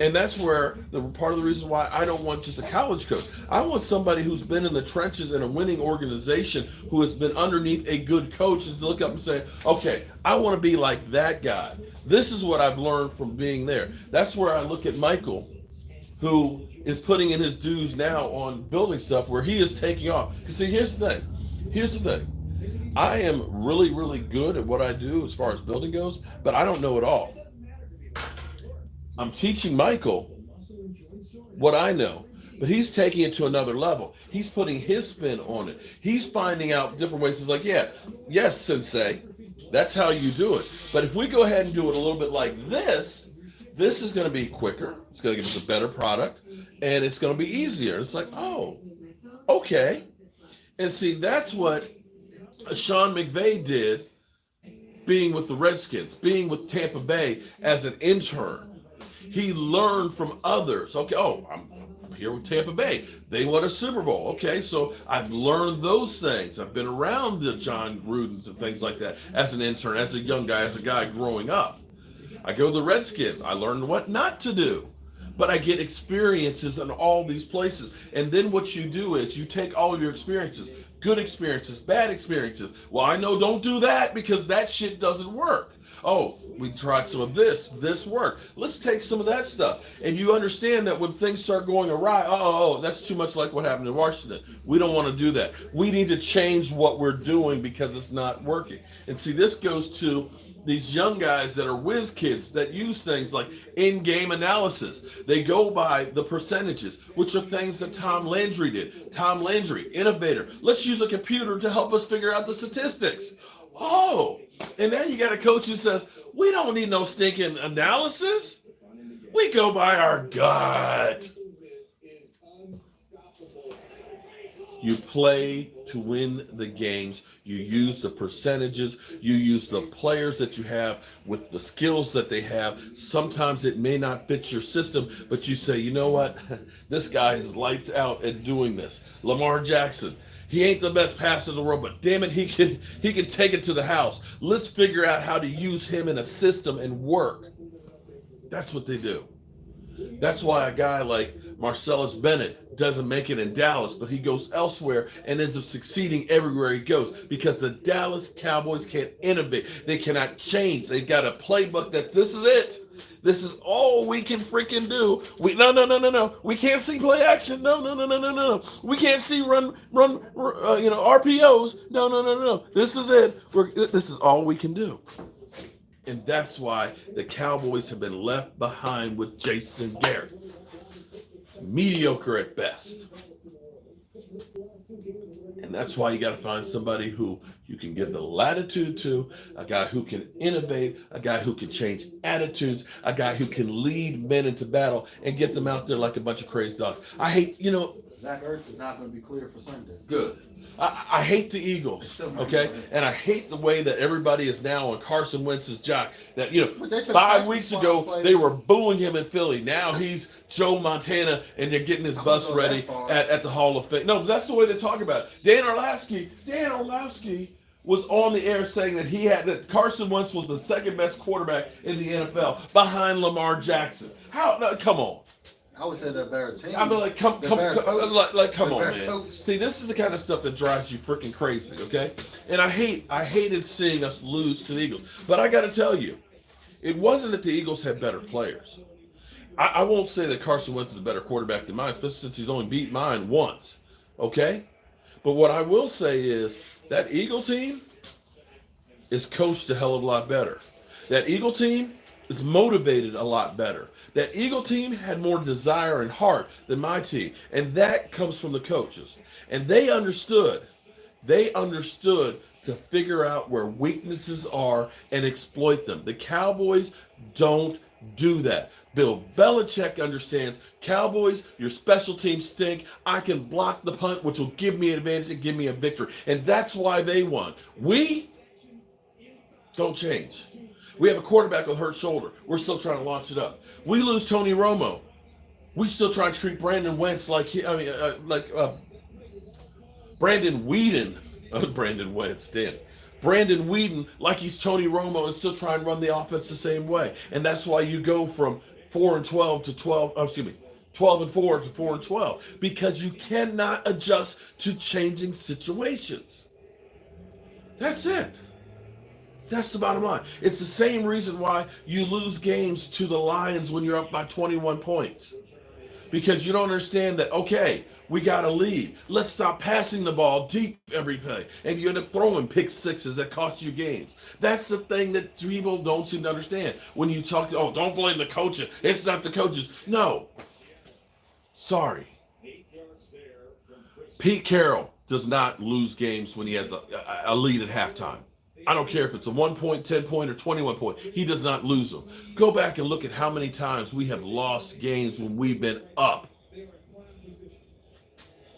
And that's where part of the reason why I don't want just a college coach. I want somebody who's been in the trenches in a winning organization, who has been underneath a good coach, and to look up and say, okay, I want to be like that guy. This is what I've learned from being there. That's where I look at Michael, who is putting in his dues now on building stuff where he is taking off. You see, here's the thing. I am really, really good at what I do as far as building goes, but I don't know it all. I'm teaching Michael what I know, but he's taking it to another level. He's putting his spin on it. He's finding out different ways. He's like, yes, sensei, that's how you do it. But if we go ahead and do it a little bit like this is going to be quicker. It's going to give us a better product, and it's going to be easier. It's like, oh, okay. And see, that's what Sean McVay did, being with the Redskins, being with Tampa Bay as an intern. He learned from others. Okay, I'm here with Tampa Bay. They won a Super Bowl. Okay, so I've learned those things. I've been around the John Grudens and things like that as an intern, as a young guy, as a guy growing up. I go to the Redskins. I learned what not to do. But I get experiences in all these places. And then what you do is you take all of your experiences, good experiences, bad experiences. Well, I know don't do that because that shit doesn't work. Oh, we tried some of this worked. Let's take some of that stuff. And you understand that when things start going awry, that's too much like what happened in Washington. We don't want to do that. We need to change what we're doing because it's not working. And see, this goes to these young guys that are whiz kids that use things like in-game analysis. They go by the percentages, which are things that Tom Landry did. Tom Landry, innovator. Let's use a computer to help us figure out the statistics. Oh, and then you got a coach who says, we don't need no stinking analysis. We go by our gut. You play to win the games. You use the percentages. You use the players that you have with the skills that they have. Sometimes it may not fit your system, but you say, you know what? This guy is lights out at doing this. Lamar Jackson. He ain't the best passer in the world, but damn it, he can take it to the house. Let's figure out how to use him in a system and work. That's what they do. That's why a guy like Marcellus Bennett doesn't make it in Dallas, but he goes elsewhere and ends up succeeding everywhere he goes because the Dallas Cowboys can't innovate. They cannot change. They've got a playbook that this is it. This is all we can freaking do. No. We can't see play action. No. We can't see run RPOs. No. This is it. This is all we can do. And that's why the Cowboys have been left behind with Jason Garrett. Mediocre at best. And that's why you got to find somebody who you can give the latitude to, a guy who can innovate, a guy who can change attitudes, a guy who can lead men into battle and get them out there like a bunch of crazy dogs. I hate, Zach Ertz is not going to be clear for Sunday. Good. I hate the Eagles, okay? And I hate the way that everybody is now on Carson Wentz's jock. That, 5 weeks ago, they were booing him in Philly. Now he's Joe Montana, and they're getting his bus ready at the Hall of Fame. No, that's the way they talk about it. Dan Orlovsky was on the air saying that Carson Wentz was the second best quarterback in the NFL behind Lamar Jackson. How? No, come on. I would say they're a better team. I mean, come on, man. Coach. See, this is the kind of stuff that drives you freaking crazy, okay? And I hated seeing us lose to the Eagles. But I got to tell you, it wasn't that the Eagles had better players. I won't say that Carson Wentz is a better quarterback than mine, especially since he's only beat mine once, okay? But what I will say is that Eagle team is coached a hell of a lot better. That Eagle team is motivated a lot better. That Eagle team had more desire and heart than my team. And that comes from the coaches. And they understood to figure out where weaknesses are and exploit them. The Cowboys don't do that. Bill Belichick understands, Cowboys, your special teams stink. I can block the punt, which will give me an advantage and give me a victory. And that's why they won. We don't change. We have a quarterback with a hurt shoulder. We're still trying to launch it up. We lose Tony Romo. We still try to treat Brandon Wentz Brandon Whedon. Brandon Wentz, damn. Brandon Whedon like he's Tony Romo and still try and run the offense the same way. And that's why you go from 4-12 to 12 and 4 to 4 and 12, because you cannot adjust to changing situations. That's it. That's the bottom line. It's the same reason why you lose games to the Lions when you're up by 21 points. Because you don't understand that, okay, we got a lead. Let's stop passing the ball deep every play. And you end up throwing pick sixes that cost you games. That's the thing that people don't seem to understand. When you talk, oh, don't blame the coaches. It's not the coaches. No. Sorry. Pete Carroll does not lose games when he has a lead at halftime. I don't care if it's a 1 point, 10 point, or 21 point. He does not lose them. Go back and look at how many times we have lost games when we've been up.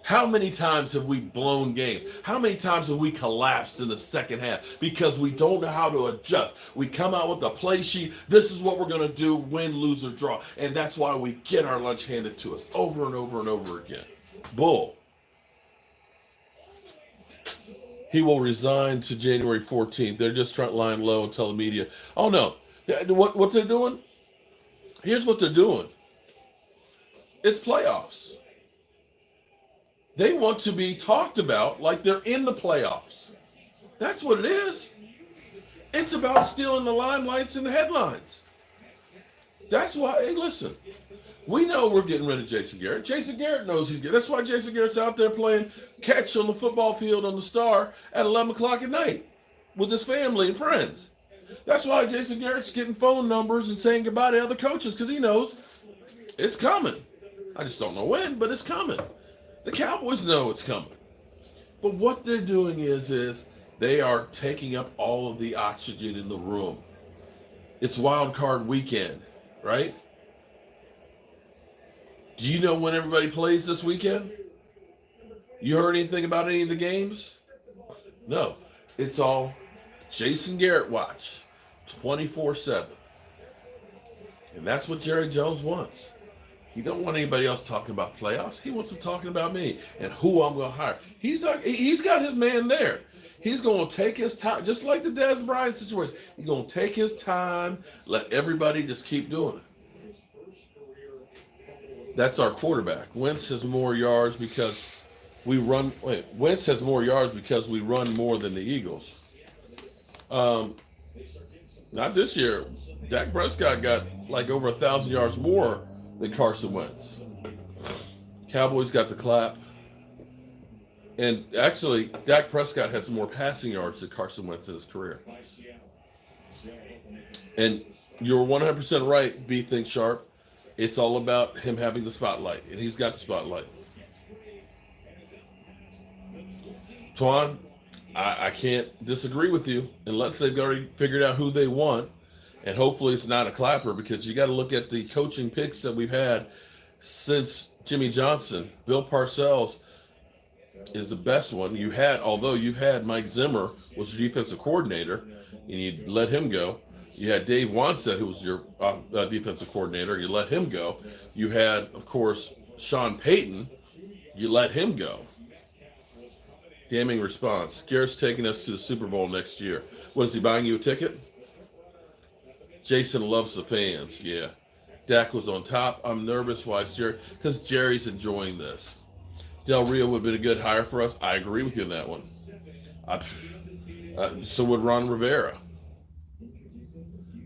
How many times have we blown games? How many times have we collapsed in the second half because we don't know how to adjust? We come out with a play sheet. This is what we're going to do, win, lose, or draw. And that's why we get our lunch handed to us over and over and over again. Bull. He will resign to January 14th. They're just trying to lie low and tell the media. Oh, no. What they're doing? Here's what they're doing. It's playoffs. They want to be talked about like they're in the playoffs. That's what it is. It's about stealing the limelights and the headlines. That's why, hey, listen. We know we're getting rid of Jason Garrett. Jason Garrett knows he's good. That's why Jason Garrett's out there playing catch on the football field on the Star at 11 o'clock at night with his family and friends. That's why Jason Garrett's getting phone numbers and saying goodbye to other coaches, because he knows it's coming. I just don't know when, but it's coming. The Cowboys know it's coming. But what they're doing is they are taking up all of the oxygen in the room. It's wild card weekend, right? Do you know when everybody plays this weekend? You heard anything about any of the games? No. It's all Jason Garrett watch, 24/7. And that's what Jerry Jones wants. He don't want anybody else talking about playoffs. He wants them talking about me and who I'm going to hire. He's got his man there. He's going to take his time, just like the Dez Bryant situation. He's going to take his time, let everybody just keep doing it. That's our quarterback. Wentz has more yards because we run. Wentz has more yards because we run more than the Eagles. Not this year. Dak Prescott got like over 1,000 yards more than Carson Wentz. Cowboys got the clap. And actually, Dak Prescott has more passing yards than Carson Wentz in his career. And you're 100% right, B Think Sharp. It's all about him having the spotlight, and he's got the spotlight. Twan, I can't disagree with you unless they've already figured out who they want, and hopefully it's not a clapper, because you got to look at the coaching picks that we've had since Jimmy Johnson. Bill Parcells is the best one. Although you've had Mike Zimmer was your defensive coordinator, and you let him go. You had Dave Wanstead, who was your defensive coordinator. You let him go. You had, of course, Sean Payton. You let him go. Damning response. Garrett's taking us to the Super Bowl next year. What, is he buying you a ticket? Jason loves the fans. Yeah. Dak was on top. I'm nervous. Why is Jerry? Because Jerry's enjoying this. Del Rio would have been a good hire for us. I agree with you on that one. So would Ron Rivera.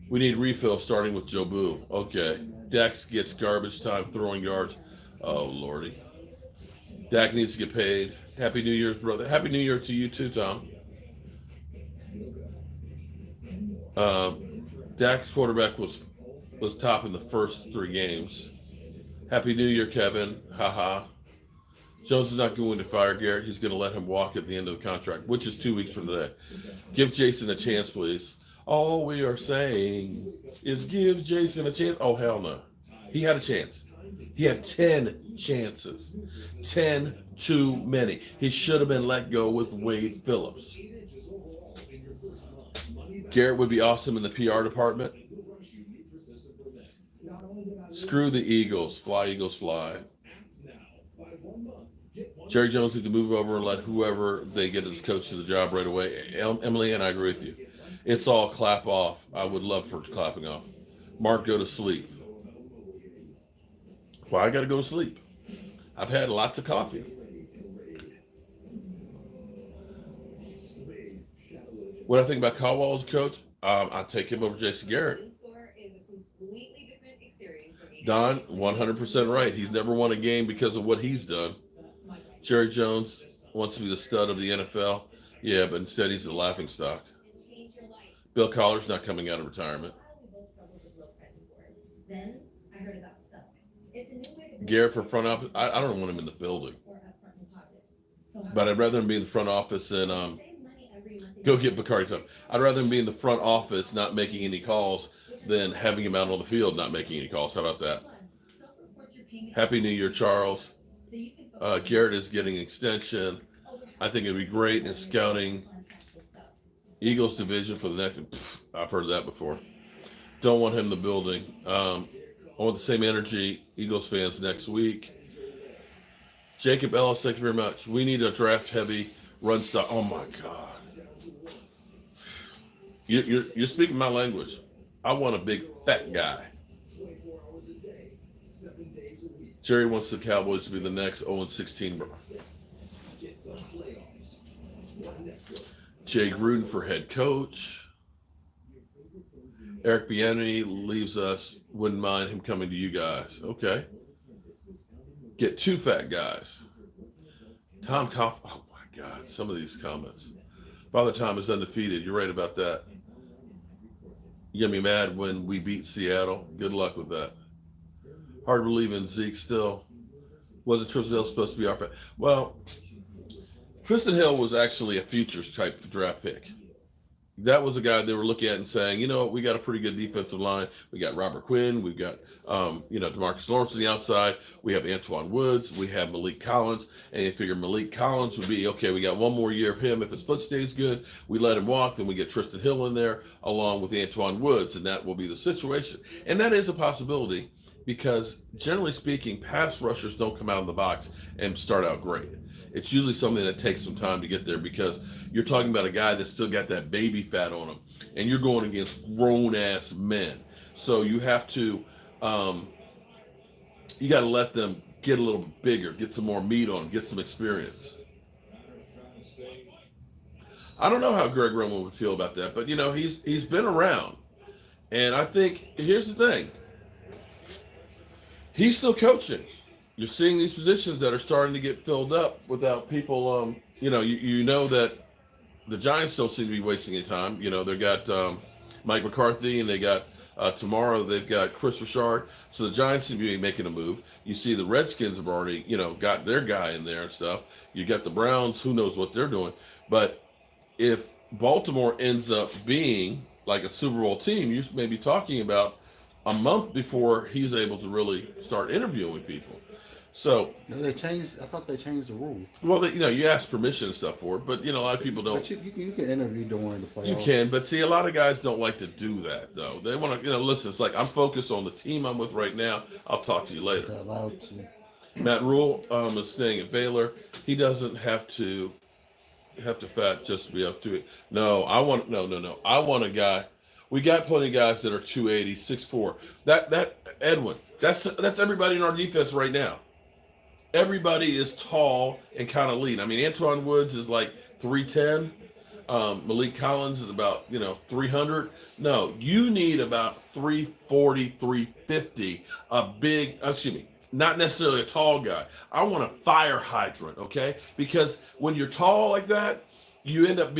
We need refill starting with Jobu. Okay. Dak gets garbage time throwing yards. Oh, Lordy. Dak needs to get paid. Happy New Year's, brother. Happy New Year to you too, Tom. Dak's quarterback was top in the first 3 games. Happy New Year, Kevin. Haha. Jones is not going to fire Garrett. He's going to let him walk at the end of the contract, which is 2 weeks from today. Give Jason a chance, please. All we are saying is give Jason a chance. Oh, hell no. He had a chance. He had 10 chances. 10 too many. He should have been let go with Wade Phillips. Garrett would be awesome in the PR department. Screw the Eagles. Fly, Eagles, fly. Jerry Jones needs to move over and let whoever they get as coach to the job right away. Emily, and I agree with you. It's all clap off. I would love for it clapping off. Mark, go to sleep. Why I got to go to sleep? I've had lots of coffee. What I think about Caldwell as a coach, I'll take him over Jason Garrett. Don, 100% right. He's never won a game because of what he's done. Jerry Jones wants to be the stud of the NFL. Yeah, but instead he's the laughingstock. Bill Collar's not coming out of retirement. Garrett for front office. I don't want him in the building. But I'd rather him be in the front office and go get Bacardi time. I'd rather him be in the front office not making any calls than having him out on the field not making any calls. How about that? Happy New Year, Charles. Garrett is getting an extension. I think it'd be great in scouting. Eagles division for the next. I've heard that before. Don't want him in the building. I want the same energy, Eagles fans, next week. Jacob Ellis, thank you very much. We need a draft-heavy run stop. Oh, my God. You're speaking my language. I want a big, fat guy. Jerry wants the Cowboys to be the next 0-16. Jay Gruden for head coach. Eric Bieniemy leaves us. Wouldn't mind him coming to you guys. Okay. Get 2 fat guys. Tom Cough. Oh, my God. Some of these comments. Father Tom is undefeated. You're right about that. You're going to be mad when we beat Seattle. Good luck with that. Hard to believe in Zeke still. Wasn't Tristan Hill supposed to be our fan? Well, Tristan Hill was actually a futures type draft pick. That was a guy they were looking at and saying, you know, we got a pretty good defensive line. We got Robert Quinn. We've got, DeMarcus Lawrence on the outside. We have Antoine Woods. We have Malik Collins. And you figure Malik Collins would be, okay, we got one more year of him. If his foot stays good, we let him walk. Then we get Tristan Hill in there along with Antoine Woods. And that will be the situation. And that is a possibility because, generally speaking, pass rushers don't come out of the box and start out great. It's usually something that takes some time to get there because you're talking about a guy that's still got that baby fat on him, and you're going against grown-ass men. So you have to, you got to let them get a little bigger, get some more meat on them, get some experience. I don't know how Greg Roman would feel about that, but, you know, he's been around. And I think, here's the thing. He's still coaching. You're seeing these positions that are starting to get filled up without people, you know that the Giants don't seem to be wasting any time. You know, they got Mike McCarthy and they got tomorrow they've got Chris Richard. So the Giants seem to be making a move. You see the Redskins have already, got their guy in there and stuff. You got the Browns, who knows what they're doing. But if Baltimore ends up being like a Super Bowl team, you may be talking about a month before he's able to really start interviewing people. So I thought they changed the rules. Well, you ask permission and stuff for it, but a lot of people don't. But you can interview during the playoffs. You can, but see, a lot of guys don't like to do that though. They want to, listen. It's like I'm focused on the team I'm with right now. I'll talk to you later. They're allowed to. Matt Rule is staying at Baylor. He doesn't have to Hefty fat just to be up to it. No. I want a guy. We got plenty of guys that are 280, 6'4". That Edwin. That's everybody in our defense right now. Everybody is tall and kind of lean. I mean, Antoine Woods is like 310. Malik Collins is about 300. No, you need about 340, 350. A big, excuse me, not necessarily a tall guy. I want a fire hydrant, okay? Because when you're tall like that, you end up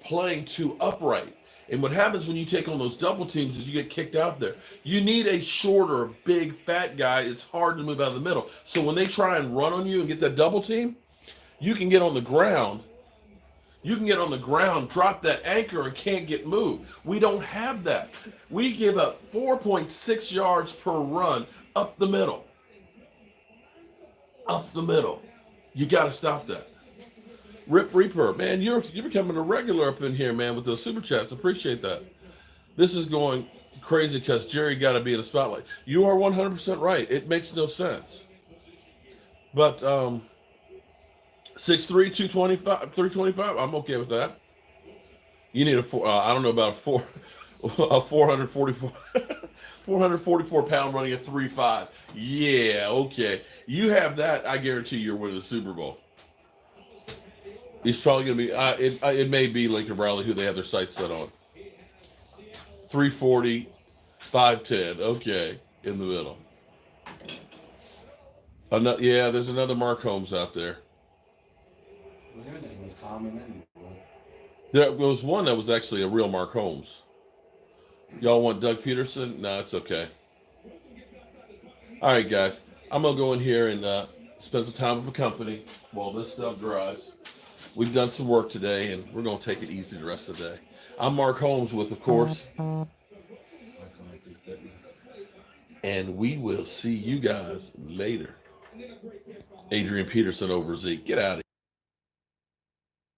playing too upright. And what happens when you take on those double teams is you get kicked out there. You need a shorter, big, fat guy. It's hard to move out of the middle. So when they try and run on you and get that double team, you can get on the ground. You can get on the ground, drop that anchor, and can't get moved. We don't have that. We give up 4.6 yards per run up the middle. Up the middle. You got to stop that. Rip Reaper, man, you're becoming a regular up in here, man, with those super chats. Appreciate that. This is going crazy because Jerry got to be in the spotlight. You are 100% right. It makes no sense. But 6'3", 225, 325, I'm okay with that. You need I don't know about a 444 pound running a 3.5. Yeah, okay. You have that, I guarantee you're winning the Super Bowl. He's probably going to be, it may be Lincoln Riley who they have their sights set on. 340, 5'10", okay, in the middle. Yeah, there's another Mark Holmes out there. Well, your name was common anyway. There was one that was actually a real Mark Holmes. Y'all want Doug Peterson? No, it's okay. All right, guys. I'm going to go in here and spend some time with the company while this stuff dries. We've done some work today, and we're going to take it easy the rest of the day. I'm Mark Holmes with, of course. And we will see you guys later. Adrian Peterson over Zeke. Get out of here.